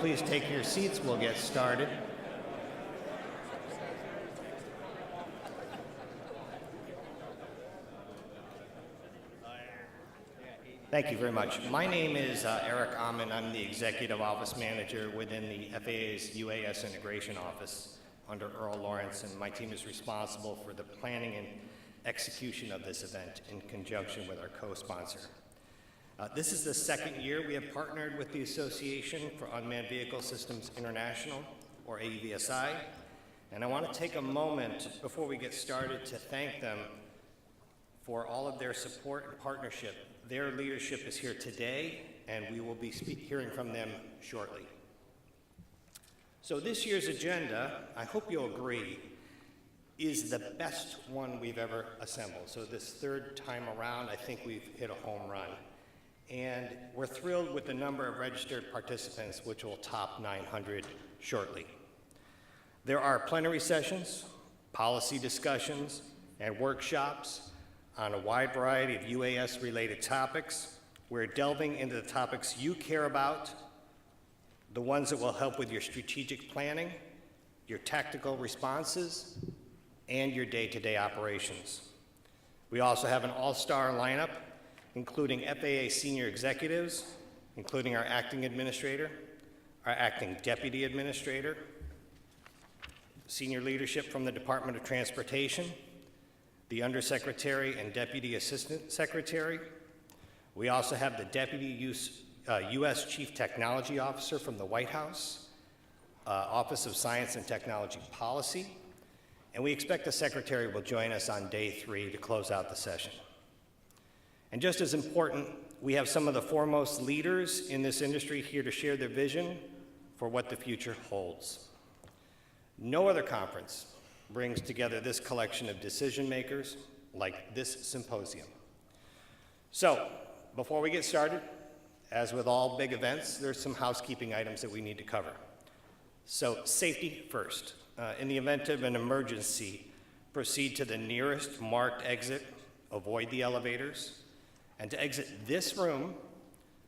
please take your seats, we'll get started. Thank you very much. My name is Eric Amman. I'm the Executive Office Manager within the FAA's UAS Integration Office under Earl Lawrence, and my team is responsible for the planning and execution of this event in conjunction with our co-sponsor. This is the second year we have partnered with the Association for Unmanned Vehicle Systems International, or AUVSI, and I want to take a moment before we get started to thank them for all of their support and partnership. Their leadership is here today, and we will be hearing from them shortly. So this year's agenda, I hope you'll agree, is the best one we've ever assembled. So this third time around, I think we've hit a home run. And we're thrilled with the number of registered participants, which will top 900 shortly. There are plenary sessions, policy discussions, and workshops on a wide variety of UAS-related topics. We're delving into the topics you care about, the ones that will help with your strategic planning, your tactical responses, and your day-to-day operations. We also have an all-star lineup, including FAA senior executives, including our acting administrator, our acting deputy administrator, senior leadership from the Department of Transportation, the Undersecretary and Deputy Assistant Secretary. We also have the Deputy U.S. Chief Technology Officer from the White House, Office of Science and Technology Policy, and we expect the Secretary will join us on day 3 to close out the session. And just as important, we have some of the foremost leaders in this industry here to share their vision for what the future holds. No other conference brings together this collection of decision makers like this symposium. So, before we get started, as with all big events, there's some housekeeping items that we need to cover. So, safety first. In the event of an emergency, proceed to the nearest marked exit, avoid the elevators, and to exit this room,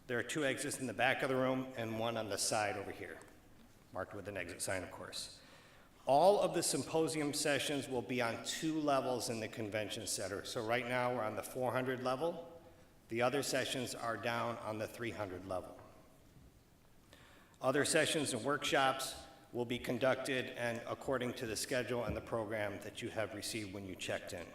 there are 2 exits in the back of the room and 1 on the side over here, marked with an exit sign, of course. All of the symposium sessions will be on 2 levels in the convention center. So right now we're on the 400 level. The other sessions are down on the 300 level. Other sessions and workshops will be conducted and according to the schedule and the program that you have received when you checked in.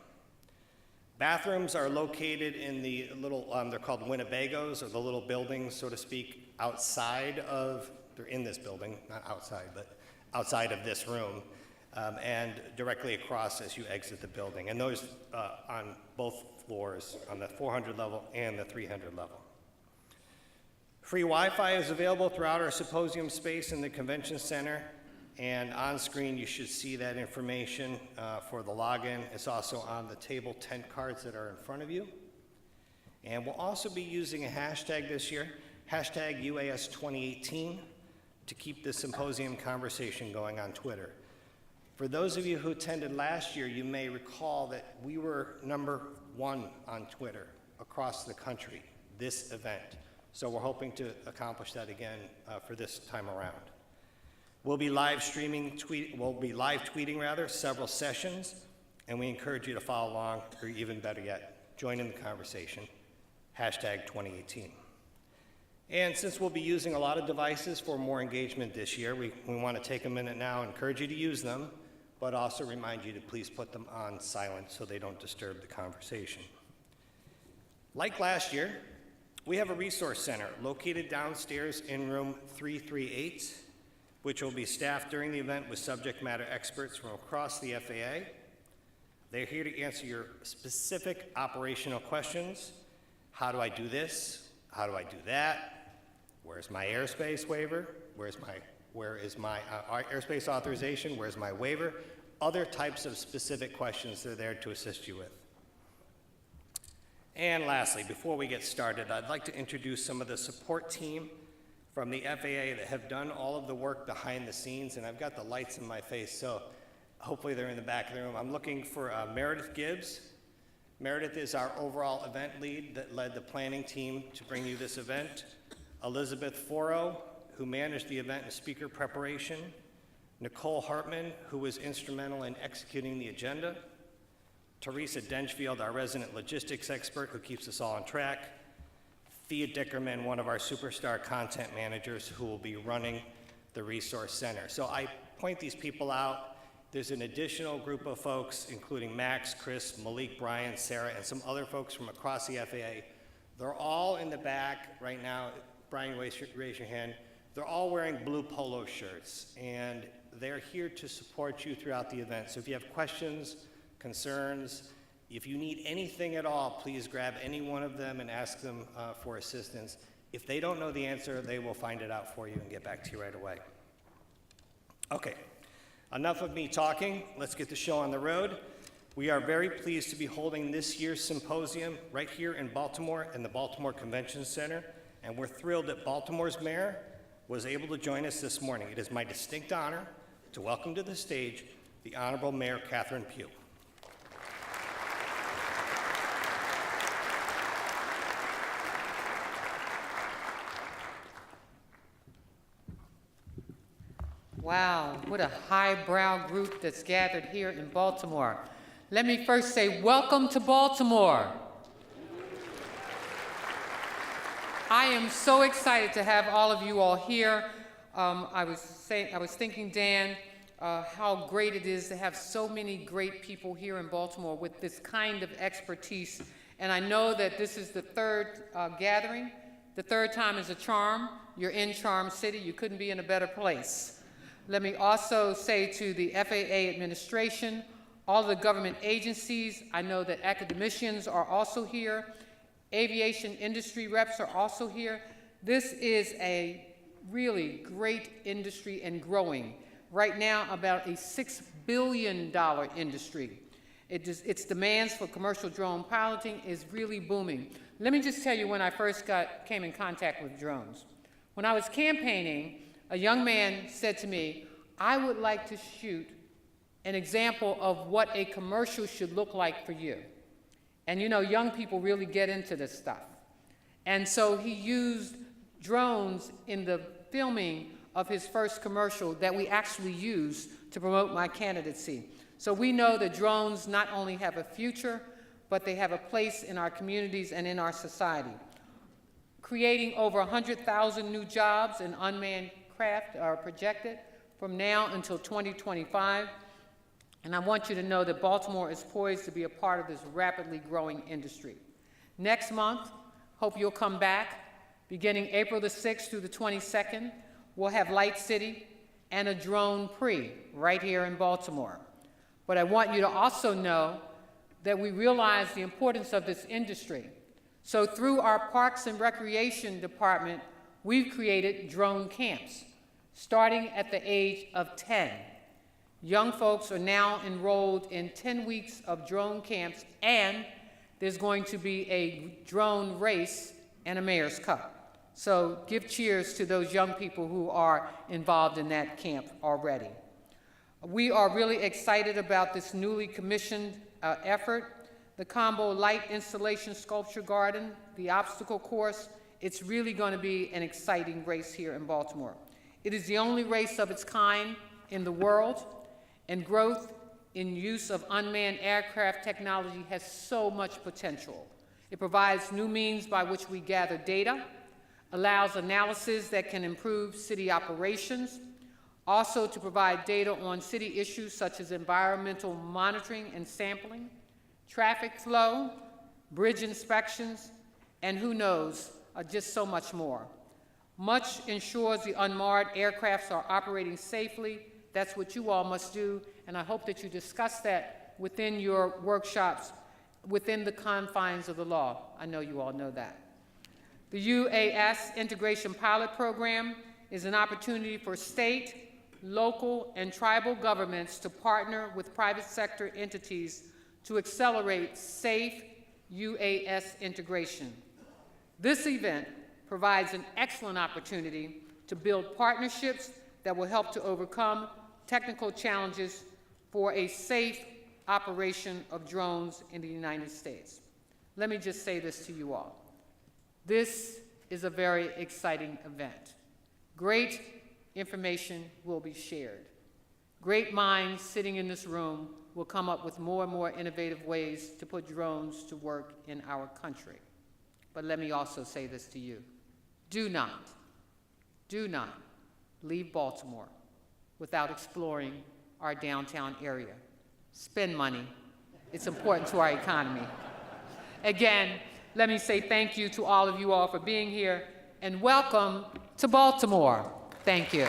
Bathrooms are located in the little, they're called Winnebagos, or the little buildings, so to speak, outside of, they're in this building, not outside, but outside of this room, and directly across as you exit the building. And those on both floors, on the 400 level and the 300 level. Free Wi-Fi is available throughout our symposium space in the convention center, and on screen you should see that information for the login. It's also on the table tent cards that are in front of you. And we'll also be using a hashtag this year, hashtag UAS 2018, to keep the symposium conversation going on Twitter. For those of you who attended last year, you may recall that we were number 1 on Twitter across the country, this event. So we're hoping to accomplish that again for this time around. We'll be live tweeting several sessions, and we encourage you to follow along, or even better yet, join in the conversation, hashtag 2018. And since we'll be using a lot of devices for more engagement this year, we want to take a minute now and encourage you to use them, but also remind you to please put them on silent so they don't disturb the conversation. Like last year, we have a resource center located downstairs in room 338, which will be staffed during the event with subject matter experts from across the FAA. They're here to answer your specific operational questions. How do I do this? How do I do that? Where's my airspace waiver? Where is my airspace authorization? Where's my waiver? Other types of specific questions they're there to assist you with. And lastly, before we get started, I'd like to introduce some of the support team from the FAA that have done all of the work behind the scenes, and I've got the lights in my face, so hopefully they're in the back of the room. I'm looking for Meredith Gibbs. Meredith is our overall event lead that led the planning team to bring you this event. Elizabeth Foro, who managed the event and speaker preparation, Nicole Hartman, who was instrumental in executing the agenda, Teresa Denchfield, our resident logistics expert who keeps us all on track, Thea Dickerman, one of our superstar content managers who will be running the Resource Center. So I point these people out. There's an additional group of folks, including Max, Chris, Malik, Brian, Sarah, and some other folks from across the FAA. They're all in the back right now. Brian, raise your hand. They're all wearing blue polo shirts, and they're here to support you throughout the event. So if you have questions, concerns, if you need anything at all, please grab any one of them and ask them for assistance. If they don't know the answer, they will find it out for you and get back to you right away. Okay, enough of me talking. Let's get the show on the road. We are very pleased to be holding this year's symposium right here in Baltimore in the Baltimore Convention Center, and we're thrilled that Baltimore's mayor was able to join us this morning. It is my distinct honor to welcome to the stage the Honorable Mayor Catherine Pugh. Wow, what a highbrow group that's gathered here in Baltimore. Let me first say, welcome to Baltimore. I am so excited to have all of you all here. I was thinking, Dan, how great it is to have so many great people here in Baltimore with this kind of expertise. And I know that this is the third gathering. The third time is a charm. You're in Charm City. You couldn't be in a better place. Let me also say to the FAA administration, all the government agencies, I know that academicians are also here. Aviation industry reps are also here. This is a really great industry and growing. Right now, about a $6 billion industry. Its demands for commercial drone piloting is really booming. Let me just tell you when I first came in contact with drones. When I was campaigning, a young man said to me, I would like to shoot an example of what a commercial should look like for you. And you know, young people really get into this stuff. And so he used drones in the filming of his first commercial that we actually used to promote my candidacy. So we know that drones not only have a future, but they have a place in our communities and in our society. Creating over 100,000 new jobs in unmanned craft are projected from now until 2025. And I want you to know that Baltimore is poised to be a part of this rapidly growing industry. Next month, hope you'll come back. Beginning April the 6th through the 22nd, we'll have Light City and a drone pre right here in Baltimore. But I want you to also know that we realize the importance of this industry. So through our Parks and Recreation Department, we've created drone camps, starting at the age of 10. Young folks are now enrolled in 10 weeks of drone camps, and there's going to be a drone race and a Mayor's Cup. So give cheers to those young people who are involved in that camp already. We are really excited about this newly commissioned effort. The Combo Light Installation Sculpture Garden, the obstacle course, it's really going to be an exciting race here in Baltimore. It is the only race of its kind in the world, and growth in use of unmanned aircraft technology has so much potential. It provides new means by which we gather data, allows analysis that can improve city operations, also to provide data on city issues such as environmental monitoring and sampling, traffic flow, bridge inspections, and who knows, just so much more. Much ensures the unmarred aircrafts are operating safely. That's what you all must do, and I hope that you discuss that within your workshops, within the confines of the law. I know you all know that. The UAS Integration Pilot Program is an opportunity for state, local, and tribal governments to partner with private sector entities to accelerate safe UAS integration. This event provides an excellent opportunity to build partnerships that will help to overcome technical challenges for a safe operation of drones in the United States. Let me just say this to you all. This is a very exciting event. great information will be shared. Great minds sitting in this room will come up with more and more innovative ways to put drones to work in our country. But let me also say this to you. Do not leave Baltimore without exploring our downtown area. Spend money. It's important to our economy. Again, let me say thank you to all of you all for being here, and welcome to Baltimore. Thank you.